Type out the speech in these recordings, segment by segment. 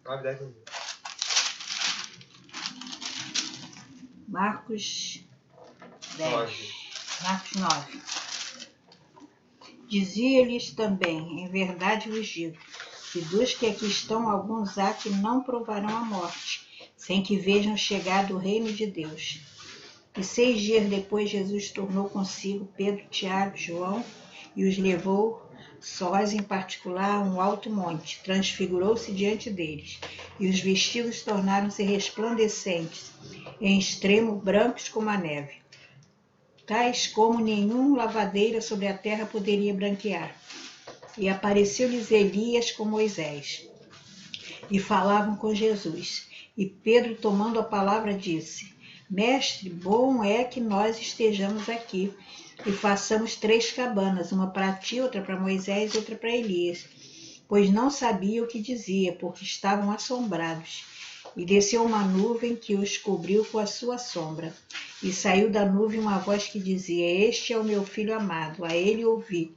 9, 10, 11. Marcos 10. 9. Marcos 9. Dizia-lhes também, em verdade vos digo, que dos que aqui estão, alguns há que não provarão a morte, sem que vejam chegado o reino de Deus. E 6 dias depois Jesus tornou consigo Pedro, Tiago, João, e os levou sós em particular a um alto monte, transfigurou-se diante deles, e os vestidos tornaram-se resplandecentes, em extremo brancos como a neve, tais como nenhum lavadeira sobre a terra poderia branquear. E apareceu-lhes Elias com Moisés, e falavam com Jesus. E Pedro, tomando a palavra, disse: Mestre, bom é que nós estejamos aqui, e façamos 3 cabanas, uma para ti, outra para Moisés e outra para Elias. Pois não sabia o que dizia, porque estavam assombrados. E desceu uma nuvem que os cobriu com a sua sombra. E saiu da nuvem uma voz que dizia: Este é o meu filho amado, a ele ouvi.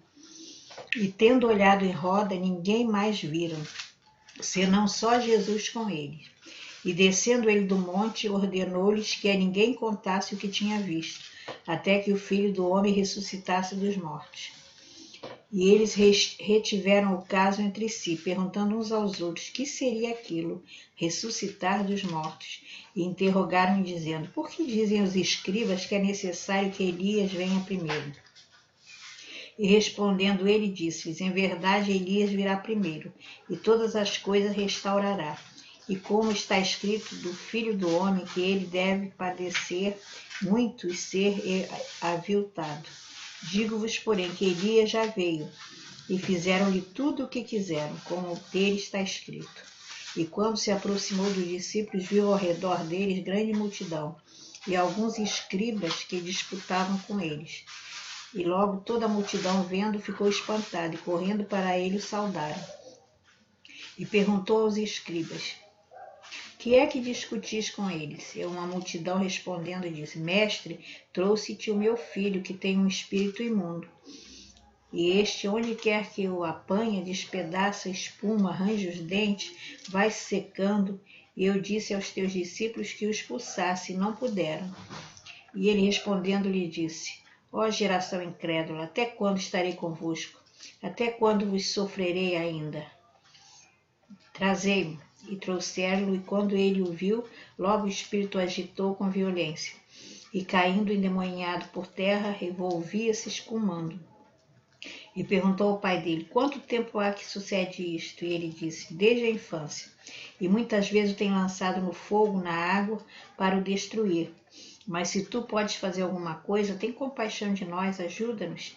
E tendo olhado em roda, ninguém mais viram, senão só Jesus com eles. E descendo ele do monte, ordenou-lhes que a ninguém contasse o que tinha visto, até que o Filho do Homem ressuscitasse dos mortos. E eles retiveram o caso entre si, perguntando uns aos outros que seria aquilo, ressuscitar dos mortos. E interrogaram, dizendo: Por que dizem os escribas que é necessário que Elias venha primeiro? E respondendo ele, disse-lhes: Em verdade, Elias virá primeiro, e todas as coisas restaurará. E como está escrito do Filho do Homem, que ele deve padecer muito e ser aviltado. Digo-vos, porém, que Elias já veio, e fizeram-lhe tudo o que quiseram, como dele está escrito. E quando se aproximou dos discípulos, viu ao redor deles grande multidão, e alguns escribas que disputavam com eles. E logo toda a multidão, vendo, ficou espantada, e correndo para ele o saudaram. E perguntou aos escribas: Que é que discutis com eles? E uma multidão respondendo disse: Mestre, trouxe-te o meu filho, que tem um espírito imundo. E este, onde quer que o apanha, despedaça a espuma, arranja os dentes, vai se secando. E eu disse aos teus discípulos que o expulsasse, e não puderam. E ele respondendo lhe disse: Ó geração incrédula, até quando estarei convosco? Até quando vos sofrerei ainda? Trazei-mo. E trouxeram-no, e quando ele o viu, logo o espírito agitou com violência, e caindo endemoniado por terra, revolvia-se espumando. E perguntou ao pai dele: Quanto tempo há que sucede isto? E ele disse: Desde a infância. E muitas vezes o tem lançado no fogo, na água, para o destruir. Mas se tu podes fazer alguma coisa, tem compaixão de nós, ajuda-nos.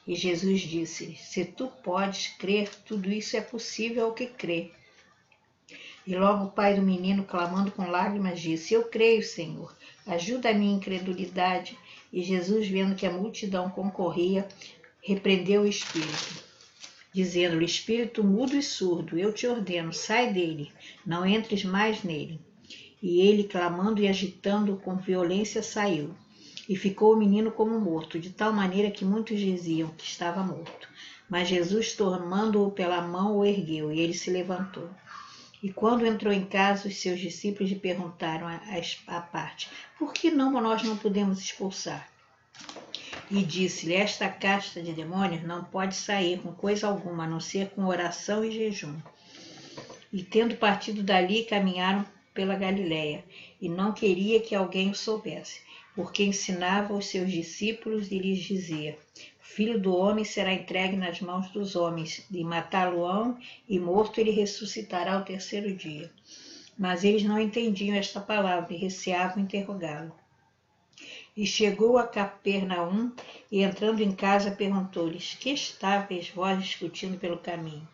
E Jesus disse-lhe: Se tu podes crer, tudo isso é possível ao que crê. E logo o pai do menino, clamando com lágrimas, disse: Eu creio, Senhor, ajuda a minha incredulidade. E Jesus, vendo que a multidão concorria, repreendeu o espírito, dizendo-lhe: Espírito mudo e surdo, eu te ordeno, sai dele, não entres mais nele. E ele, clamando e agitando com violência, saiu. E ficou o menino como morto, de tal maneira que muitos diziam que estava morto. Mas Jesus, tomando-o pela mão, o ergueu, e ele se levantou. E quando entrou em casa, os seus discípulos lhe perguntaram à parte: Por que nós não podemos expulsar? E disse-lhe: Esta casta de demônios não pode sair com coisa alguma, a não ser com oração e jejum. E tendo partido dali, caminharam pela Galiléia, e não queria que alguém o soubesse, porque ensinava aos seus discípulos e lhes dizia: Filho do homem será entregue nas mãos dos homens, e matá-lo-ão, e morto ele ressuscitará ao 3º dia. Mas eles não entendiam esta palavra e receavam interrogá-lo. E chegou a Capernaum, e entrando em casa perguntou-lhes: Que estáveis vós discutindo pelo caminho?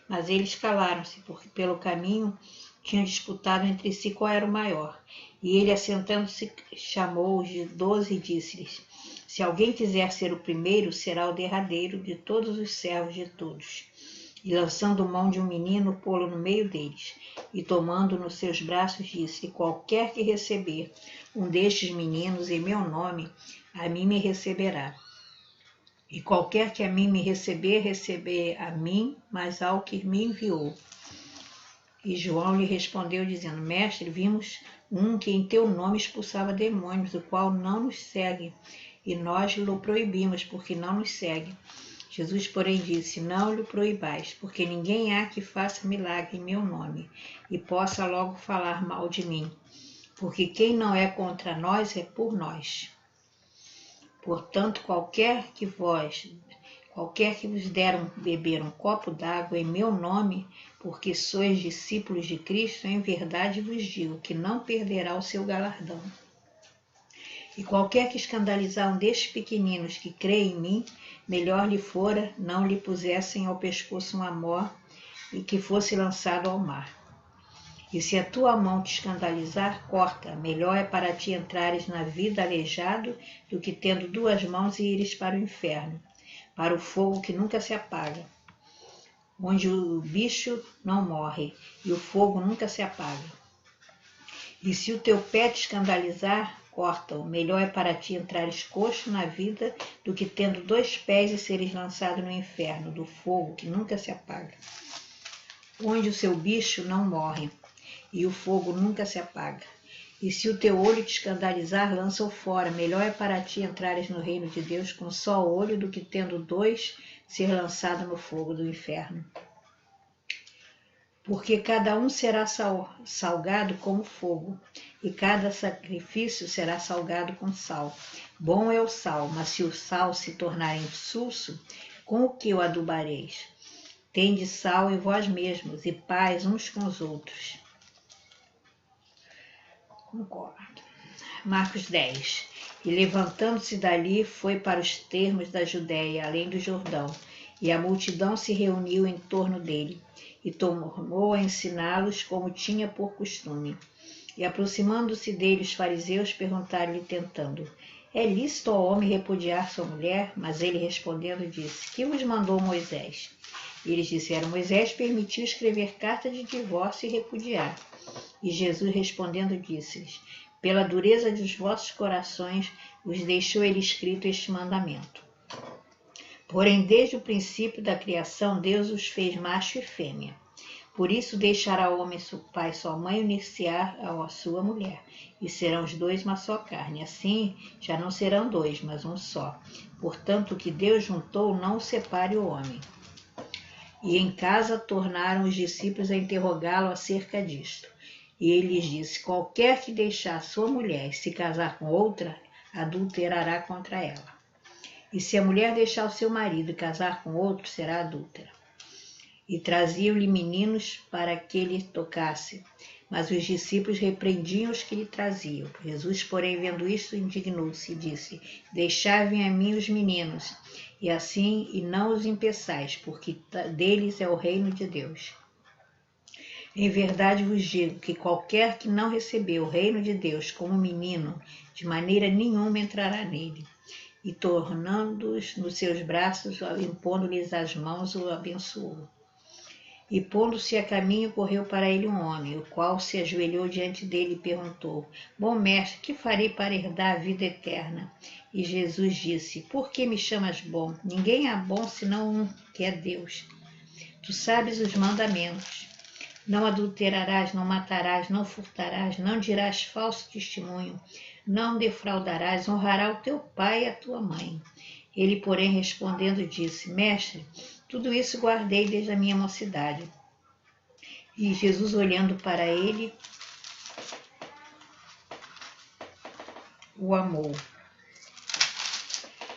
Mas eles calaram-se, porque pelo caminho tinham disputado entre si qual era o maior. E ele, assentando-se, chamou os de 12 e disse-lhes: Se alguém quiser ser o primeiro, será o derradeiro de todos os servos de todos. E lançando mão de um menino, pô-lo no meio deles, e tomando nos seus braços, disse: Qualquer que receber um destes meninos em meu nome, a mim me receberá. E qualquer que a mim me receber, receber a mim, mas ao que me enviou. E João lhe respondeu, dizendo: Mestre, vimos um que em teu nome expulsava demônios, o qual não nos segue, e nós lhe proibimos, porque não nos segue. Jesus, porém, disse: Não lhe proibais, porque ninguém há que faça milagre em meu nome, e possa logo falar mal de mim. Porque quem não é contra nós é por nós. Portanto, qualquer que vos deram beber um copo d'água em meu nome, porque sois discípulos de Cristo, em verdade vos digo que não perderá o seu galardão. E qualquer que escandalizar um destes pequeninos que crê em mim, melhor lhe fora não lhe pusessem ao pescoço um amor e que fosse lançado ao mar. E se a tua mão te escandalizar, corta. Melhor é para ti entrares na vida aleijado do que tendo 2 mãos e ires para o inferno, para o fogo que nunca se apaga, onde o bicho não morre e o fogo nunca se apaga. E se o teu pé te escandalizar, corta-o. Melhor é para ti entrares coxo na vida do que tendo 2 pés e seres lançado no inferno, do fogo que nunca se apaga, onde o seu bicho não morre e o fogo nunca se apaga. E se o teu olho te escandalizar, lança-o fora. Melhor é para ti entrares no reino de Deus com só olho do que tendo 2 ser lançado no fogo do inferno. Porque cada um será salgado como fogo, e cada sacrifício será salgado com sal. Bom é o sal, mas se o sal se tornar insulso, com o que o adubareis? Tende sal em vós mesmos, e paz uns com os outros. Concordo. Marcos 10. E levantando-se dali, foi para os termos da Judéia, além do Jordão, e a multidão se reuniu em torno dele, e tornou a ensiná-los como tinha por costume. E aproximando-se dele, os fariseus perguntaram-lhe, tentando: É lícito ao homem repudiar sua mulher? Mas ele respondendo disse: Que vos mandou Moisés? E eles disseram: Moisés permitiu escrever carta de divórcio e repudiar. E Jesus respondendo disse-lhes: Pela dureza dos vossos corações vos deixou ele escrito este mandamento. Porém, desde o princípio da criação, Deus os fez macho e fêmea. Por isso deixará o homem seu pai e sua mãe, unir-se-á à sua mulher, e serão os 2 uma só carne. Assim, já não serão 2, mas um só. Portanto, o que Deus juntou, não o separe o homem. E em casa tornaram os discípulos a interrogá-lo acerca disto. E ele lhes disse: Qualquer que deixar sua mulher e se casar com outra, adulterará contra ela. E se a mulher deixar o seu marido e casar com outro, será adúltera. E traziam-lhe meninos para que ele tocasse, mas os discípulos repreendiam os que lhe traziam. Jesus, porém, vendo isto, indignou-se e disse: Deixai-vem a mim os meninos, e assim e não os impeçais, porque deles é o reino de Deus. Em verdade vos digo que qualquer que não recebeu o reino de Deus como menino, de maneira nenhuma entrará nele. E tornando-os nos seus braços, impondo-lhes as mãos, o abençoou. E pondo-se a caminho, correu para ele um homem, o qual se ajoelhou diante dele e perguntou: Bom mestre, que farei para herdar a vida eterna? E Jesus disse: Por que me chamas bom? Ninguém há bom senão um, que é Deus. Tu sabes os mandamentos: Não adulterarás, não matarás, não furtarás, não dirás falso testemunho, não defraudarás, honrará o teu pai e a tua mãe. Ele, porém, respondendo, disse: Mestre, tudo isso guardei desde a minha mocidade. E Jesus, olhando para ele, o amou.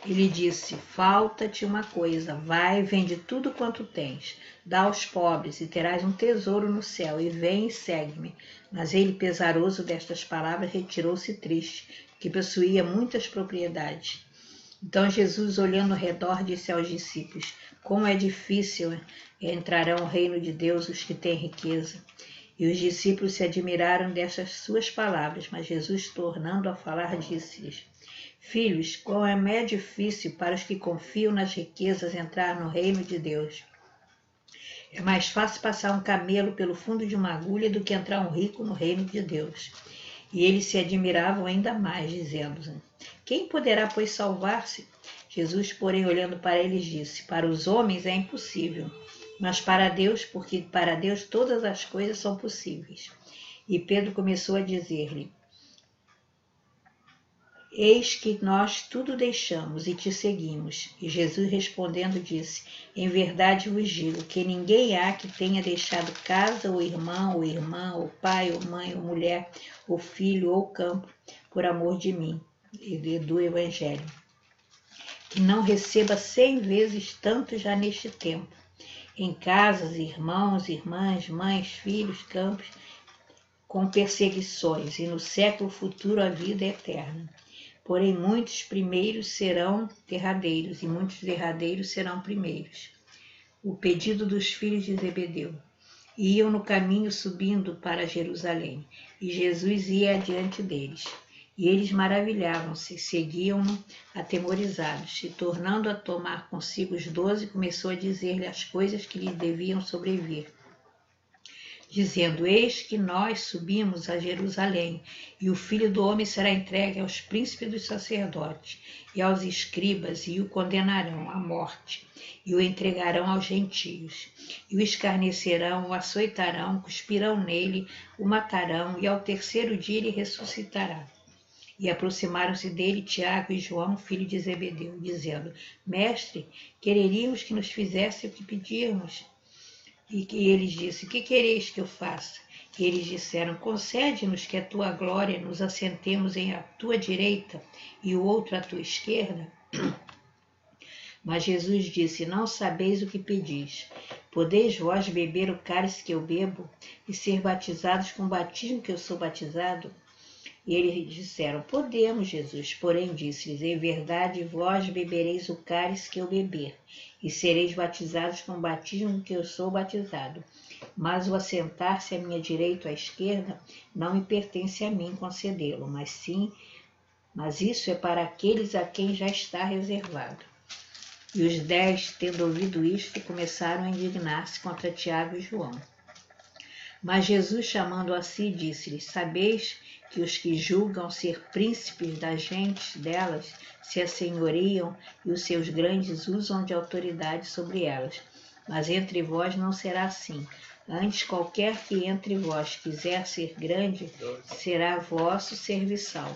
Ele disse: Falta-te uma coisa, vai, vende tudo quanto tens, dá aos pobres e terás um tesouro no céu, e vem e segue-me. Mas ele, pesaroso destas palavras, retirou-se triste, que possuía muitas propriedades. Então Jesus, olhando ao redor, disse aos discípulos: Como é difícil entrarão no reino de Deus os que têm riqueza. E os discípulos se admiraram destas suas palavras, mas Jesus, tornando a falar, disse-lhes: Filhos, quão é difícil para os que confiam nas riquezas entrar no reino de Deus. É mais fácil passar um camelo pelo fundo de uma agulha do que entrar um rico no reino de Deus. E eles se admiravam ainda mais, dizendo: Quem poderá, pois, salvar-se? Jesus, porém, olhando para eles, disse: Para os homens é impossível, mas para Deus, porque para Deus todas as coisas são possíveis. E Pedro começou a dizer-lhe: Eis que nós tudo deixamos e te seguimos. E Jesus respondendo disse: Em verdade vos digo que ninguém há que tenha deixado casa, ou irmão, ou irmã, ou pai, ou mãe, ou mulher, ou filho, ou campo, por amor de mim e do Evangelho, que não receba 100 vezes tanto já neste tempo, em casas, irmãos, irmãs, mães, filhos, campos, com perseguições, e no século futuro a vida eterna. Porém, muitos primeiros serão derradeiros, e muitos derradeiros serão primeiros. O pedido dos filhos de Zebedeu. Iam no caminho subindo para Jerusalém, e Jesus ia adiante deles. E eles maravilhavam-se, seguiam-no atemorizados, e tornando a tomar consigo os 12, começou a dizer-lhe as coisas que lhes deviam sobrevir, dizendo: Eis que nós subimos a Jerusalém, e o Filho do Homem será entregue aos príncipes dos sacerdotes e aos escribas, e o condenarão à morte, e o entregarão aos gentios, e o escarnecerão, o açoitarão, cuspirão nele, o matarão, e ao terceiro dia ele ressuscitará. E aproximaram-se dele Tiago e João, filho de Zebedeu, dizendo: Mestre, quereríamos que nos fizesse o que pedirmos. E eles disseram: Que quereis que eu faça? E eles disseram: Concede-nos que a tua glória nos assentemos em a tua direita e o outro à tua esquerda. Mas Jesus disse: Não sabeis o que pedis. Podeis vós beber o cálice que eu bebo e ser batizados com o batismo que eu sou batizado? E eles disseram: Podemos, Jesus. Porém disse-lhes: Em verdade vós bebereis o cálice que eu beber, e sereis batizados com o batismo que eu sou batizado. Mas o assentar-se à minha direita ou à esquerda não me pertence a mim concedê-lo, mas isso é para aqueles a quem já está reservado. E os 10, tendo ouvido isto, começaram a indignar-se contra Tiago e João. Mas Jesus, chamando a si, disse-lhes: Sabeis que os que julgam ser príncipes das gentes delas se assenhoriam, e os seus grandes usam de autoridade sobre elas. Mas entre vós não será assim. Antes, qualquer que entre vós quiser ser grande, será vosso serviçal.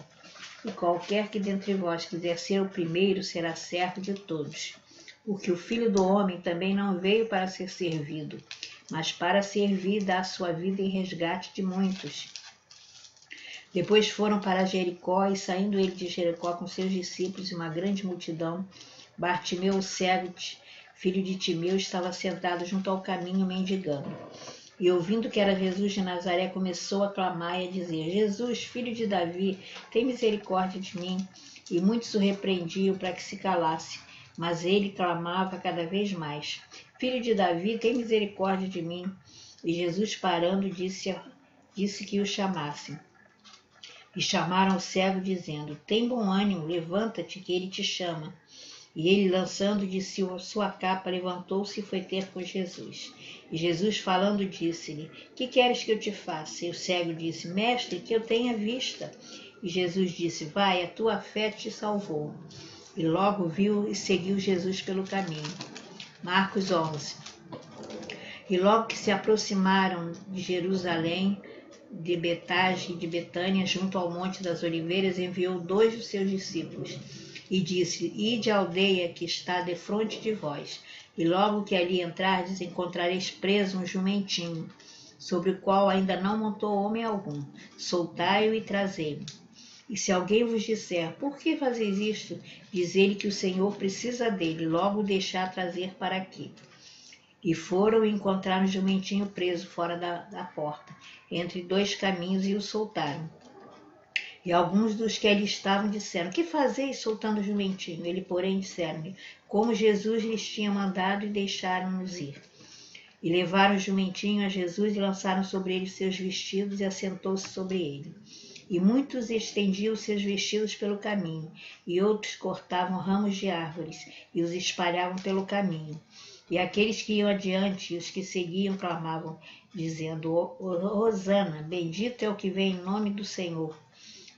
E qualquer que dentre vós quiser ser o primeiro, será servo de todos. Porque o Filho do Homem também não veio para ser servido, mas para servir e dar a sua vida em resgate de muitos. Depois foram para Jericó, e saindo ele de Jericó com seus discípulos e uma grande multidão, Bartimeu, o cego, filho de Timeu, estava sentado junto ao caminho mendigando. E ouvindo que era Jesus de Nazaré, começou a clamar e a dizer: Jesus, filho de Davi, tem misericórdia de mim. E muitos o repreendiam para que se calasse, mas ele clamava cada vez mais: Filho de Davi, tem misericórdia de mim. E Jesus, parando, disse que o chamassem. E chamaram o cego, dizendo: Tem bom ânimo, levanta-te, que ele te chama. E ele, lançando de si a sua capa, levantou-se e foi ter com Jesus. E Jesus, falando, disse-lhe: Que queres que eu te faça? E o cego disse: Mestre, que eu tenha vista. E Jesus disse: Vai, a tua fé te salvou. E logo viu e seguiu Jesus pelo caminho. Marcos 11. E logo que se aproximaram de Jerusalém, de Betagem e de Betânia, junto ao Monte das Oliveiras, enviou 2 dos seus discípulos e disse: Ide à aldeia que está defronte de vós, e logo que ali entrardes, encontrareis preso um jumentinho, sobre o qual ainda não montou homem algum. Soltai-o e trazei-o. E se alguém vos disser: Por que fazeis isto? Diz-lhe que o Senhor precisa dele, logo o deixar trazer para aqui. E foram e encontraram o jumentinho preso fora da porta, entre 2 caminhos, e o soltaram. E alguns dos que ali estavam disseram: Que fazeis soltando o jumentinho? Ele, porém, disseram-lhe como Jesus lhes tinha mandado, e deixaram-nos ir. E levaram o jumentinho a Jesus e lançaram sobre ele seus vestidos, e assentou-se sobre ele. E muitos estendiam seus vestidos pelo caminho, e outros cortavam ramos de árvores e os espalhavam pelo caminho. E aqueles que iam adiante e os que seguiam clamavam, dizendo: Hosana, bendito é o que vem em nome do Senhor.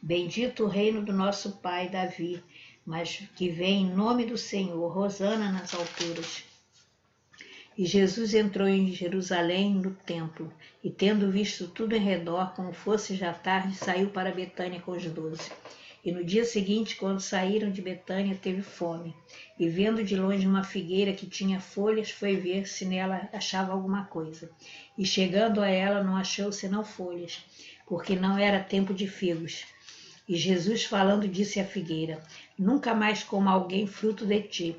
Bendito o reino do nosso pai Davi, mas que vem em nome do Senhor. Hosana nas alturas. E Jesus entrou em Jerusalém no templo, e tendo visto tudo em redor, como fosse já tarde, saiu para Betânia com os 12. E no dia seguinte, quando saíram de Betânia, teve fome. E vendo de longe uma figueira que tinha folhas, foi ver se nela achava alguma coisa. E chegando a ela, não achou senão folhas, porque não era tempo de figos. E Jesus, falando, disse à figueira: Nunca mais coma alguém fruto de ti.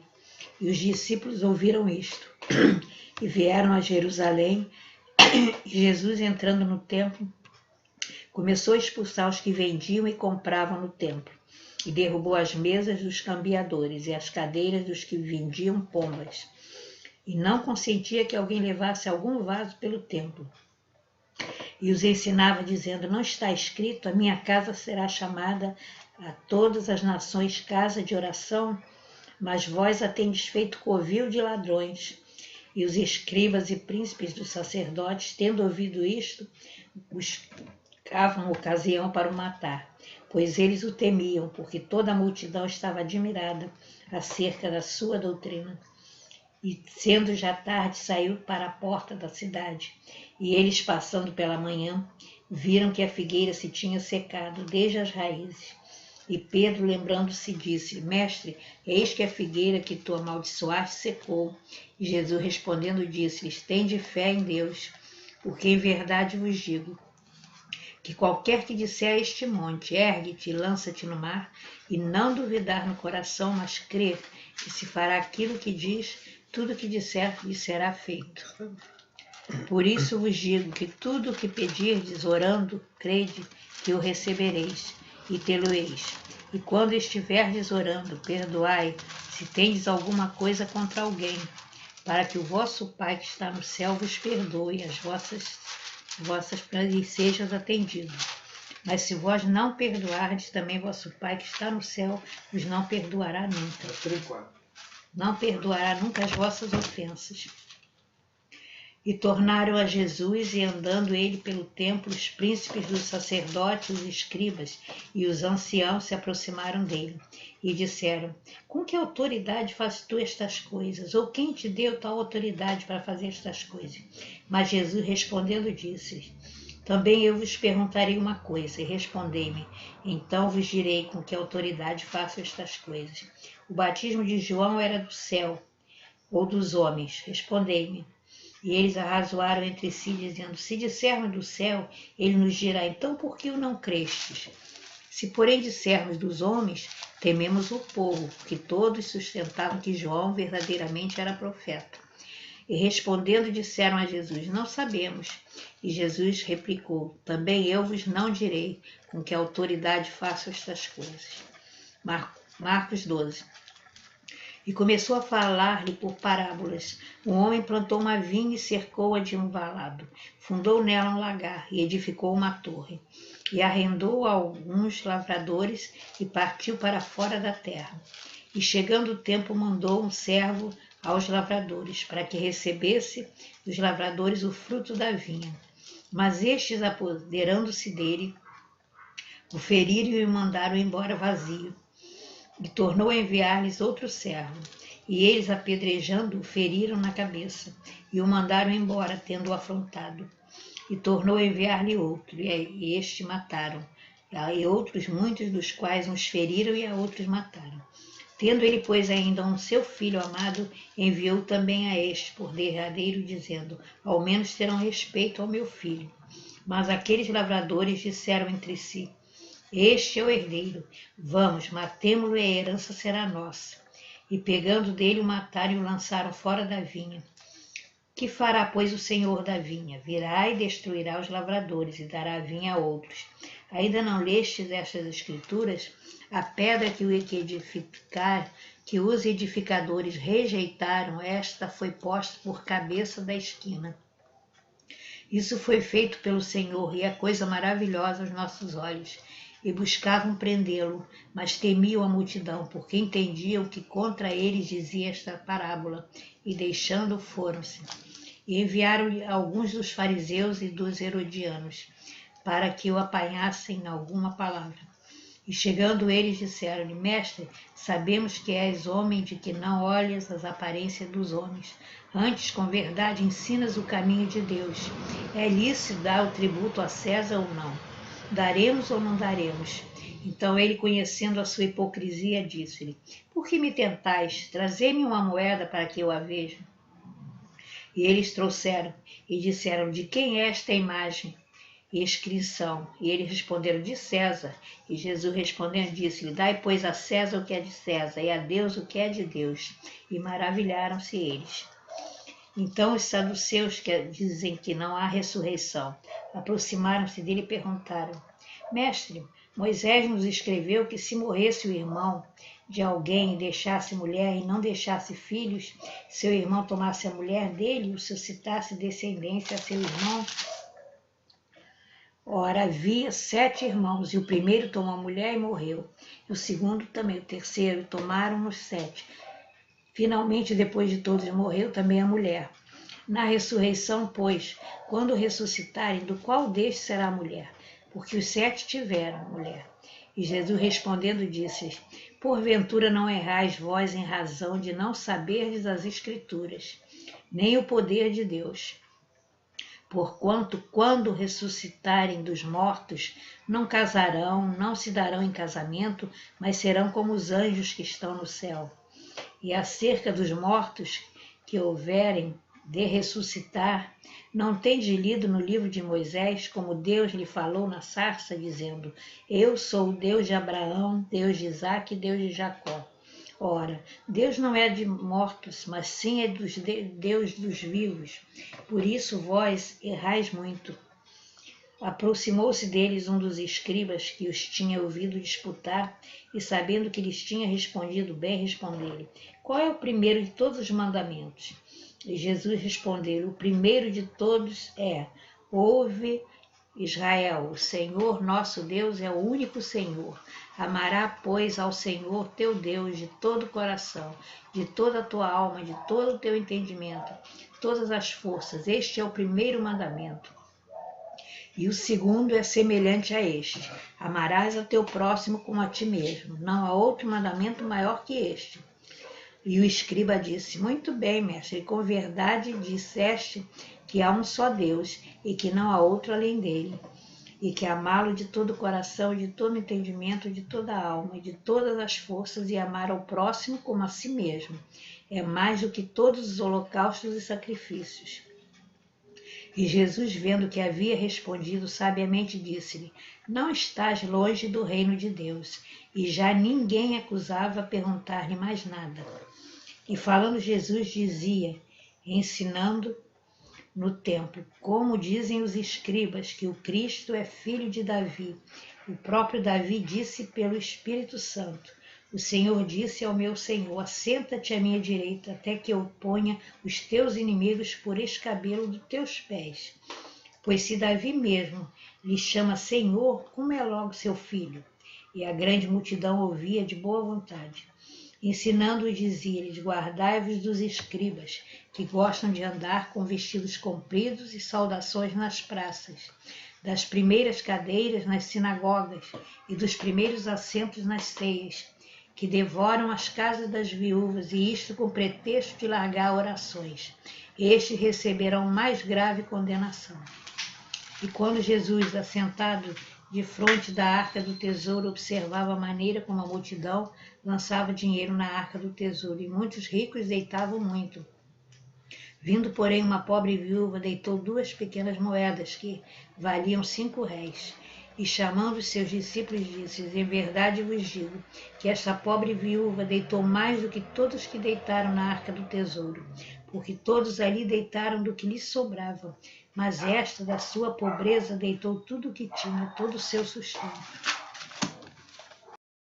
E os discípulos ouviram isto, e vieram a Jerusalém. E Jesus, entrando no templo, começou a expulsar os que vendiam e compravam no templo, e derrubou as mesas dos cambiadores e as cadeiras dos que vendiam pombas, e não consentia que alguém levasse algum vaso pelo templo. E os ensinava, dizendo: Não está escrito, a minha casa será chamada a todas as nações casa de oração? Mas vós a tendes feito covil de ladrões. E os escribas e príncipes dos sacerdotes, tendo ouvido isto, buscavam ocasião para o matar, pois eles o temiam, porque toda a multidão estava admirada acerca da sua doutrina. E, sendo já tarde, saiu para a porta da cidade. E eles, passando pela manhã, viram que a figueira se tinha secado desde as raízes. E Pedro, lembrando-se, disse: Mestre, eis que a figueira que tu amaldiçoaste secou. E Jesus, respondendo, disse-lhes: Tende fé em Deus, porque em verdade vos digo que qualquer que disser a este monte: Ergue-te e lança-te no mar, e não duvidar no coração, mas crer que se fará aquilo que diz, tudo o que disser lhe será feito. Por isso vos digo que tudo o que pedirdes orando, crede que o recebereis, e tê-lo-eis. E quando estiverdes orando, perdoai, se tendes alguma coisa contra alguém, para que o vosso Pai que está no céu vos perdoe as vossas e sejam atendidos. Mas se vós não perdoardes, também vosso Pai que está no céu vos não perdoará nunca. Não perdoará nunca as vossas ofensas. E tornaram a Jesus, e andando ele pelo templo, os príncipes dos sacerdotes, os escribas e os anciãos se aproximaram dele e disseram: Com que autoridade fazes tu estas coisas? Ou quem te deu tal autoridade para fazer estas coisas? Mas Jesus, respondendo, disse: Também eu vos perguntarei uma coisa, e respondei-me. Então vos direi com que autoridade faço estas coisas. O batismo de João era do céu ou dos homens? Respondei-me. E eles arrazoaram entre si, dizendo: Se dissermos do céu, ele nos dirá: Então por que o não crestes? Se porém dissermos dos homens, tememos o povo, porque todos sustentavam que João verdadeiramente era profeta. E respondendo, disseram a Jesus: Não sabemos. E Jesus replicou: Também eu vos não direi com que autoridade faço estas coisas. Marcos 12. E começou a falar-lhe por parábolas. Um homem plantou uma vinha e cercou-a de um valado. Fundou nela um lagar e edificou uma torre. E arrendou a alguns lavradores e partiu para fora da terra. E chegando o tempo, mandou um servo aos lavradores, para que recebesse dos lavradores o fruto da vinha. Mas estes, apoderando-se dele, o feriram e o mandaram embora vazio. E tornou a enviar-lhes outro servo. E eles, apedrejando-o, feriram na cabeça, e o mandaram embora, tendo-o afrontado. E tornou a enviar-lhe outro, e este mataram. E outros, muitos dos quais uns feriram e a outros mataram. Tendo ele, pois, ainda um seu filho amado, enviou também a este por derradeiro, dizendo: Ao menos terão respeito ao meu filho. Mas aqueles lavradores disseram entre si: Este é o herdeiro, vamos, matemo-lo e a herança será nossa. E pegando dele o mataram e o lançaram fora da vinha. Que fará, pois, o senhor da vinha? Virá e destruirá os lavradores e dará a vinha a outros. Ainda não lestes estas escrituras? A pedra que os edificadores rejeitaram, esta foi posta por cabeça da esquina. Isso foi feito pelo Senhor e é coisa maravilhosa aos nossos olhos. E buscavam prendê-lo, mas temiam a multidão, porque entendiam que contra eles dizia esta parábola, e deixando-o foram-se. E enviaram-lhe alguns dos fariseus e dos herodianos, para que o apanhassem em alguma palavra. E chegando eles, disseram-lhe: Mestre, sabemos que és homem de que não olhas as aparências dos homens. Antes, com verdade, ensinas o caminho de Deus. É lícito dar o tributo a César ou não? Daremos ou não daremos? Então ele, conhecendo a sua hipocrisia, disse-lhe: Por que me tentais? Trazei-me uma moeda para que eu a veja. E eles trouxeram e disseram: De quem é esta imagem e inscrição? E eles responderam: De César. E Jesus respondendo disse-lhe: Dai, pois, a César o que é de César, e a Deus o que é de Deus. E maravilharam-se eles. Então os saduceus, que dizem que não há ressurreição, aproximaram-se dele e perguntaram: Mestre, Moisés nos escreveu que se morresse o irmão de alguém e deixasse mulher e não deixasse filhos, seu irmão tomasse a mulher dele e o suscitasse descendência a seu irmão. Ora, havia 7 irmãos, e o primeiro tomou a mulher e morreu, e o segundo também, o terceiro, e tomaram os 7. Finalmente, depois de todos, morreu também a mulher. Na ressurreição, pois, quando ressuscitarem, do qual destes será a mulher? Porque os 7 tiveram mulher. E Jesus respondendo disse-lhes: Porventura não errais vós em razão de não saberdes as Escrituras, nem o poder de Deus. Porquanto, quando ressuscitarem dos mortos, não casarão, não se darão em casamento, mas serão como os anjos que estão no céu. E acerca dos mortos que houverem de ressuscitar, não tendes lido no livro de Moisés, como Deus lhe falou na sarça, dizendo: Eu sou o Deus de Abraão, Deus de Isaque e Deus de Jacó. Ora, Deus não é de mortos, mas sim é Deus dos vivos. Por isso vós errais muito. Aproximou-se deles um dos escribas que os tinha ouvido disputar, e sabendo que lhes tinha respondido bem, respondeu-lhe: Qual é o primeiro de todos os mandamentos? E Jesus respondeu: O primeiro de todos é: Ouve, Israel, o Senhor nosso Deus é o único Senhor. Amará, pois, ao Senhor teu Deus de todo o coração, de toda a tua alma, de todo o teu entendimento, todas as forças. Este é o primeiro mandamento. E o segundo é semelhante a este: amarás ao teu próximo como a ti mesmo. Não há outro mandamento maior que este. E o escriba disse: Muito bem, mestre, com verdade disseste que há um só Deus e que não há outro além dele, e que amá-lo de todo o coração, de todo o entendimento, de toda a alma e de todas as forças, e amar ao próximo como a si mesmo, é mais do que todos os holocaustos e sacrifícios. E Jesus, vendo que havia respondido sabiamente, disse-lhe: Não estás longe do reino de Deus. E já ninguém acusava perguntar-lhe mais nada. E falando Jesus dizia, ensinando no templo: Como dizem os escribas que o Cristo é filho de Davi. O próprio Davi disse pelo Espírito Santo: O Senhor disse ao meu Senhor: Assenta-te à minha direita, até que eu ponha os teus inimigos por escabelo dos teus pés. Pois se Davi mesmo lhe chama Senhor, como é logo seu filho? E a grande multidão ouvia de boa vontade. Ensinando, dizia-lhes: Guardai-vos dos escribas, que gostam de andar com vestidos compridos e saudações nas praças, das primeiras cadeiras nas sinagogas e dos primeiros assentos nas ceias, que devoram as casas das viúvas, e isto com pretexto de largar orações. Estes receberão mais grave condenação. E quando Jesus, assentado defronte da arca do tesouro, observava a maneira como a multidão lançava dinheiro na arca do tesouro, e muitos ricos deitavam muito. Vindo, porém, uma pobre viúva, deitou 2 pequenas moedas, que valiam 5 réis. E chamando os seus discípulos, disse: Em verdade vos digo que esta pobre viúva deitou mais do que todos que deitaram na arca do tesouro, porque todos ali deitaram do que lhes sobrava, mas esta, da sua pobreza, deitou tudo o que tinha, todo o seu sustento.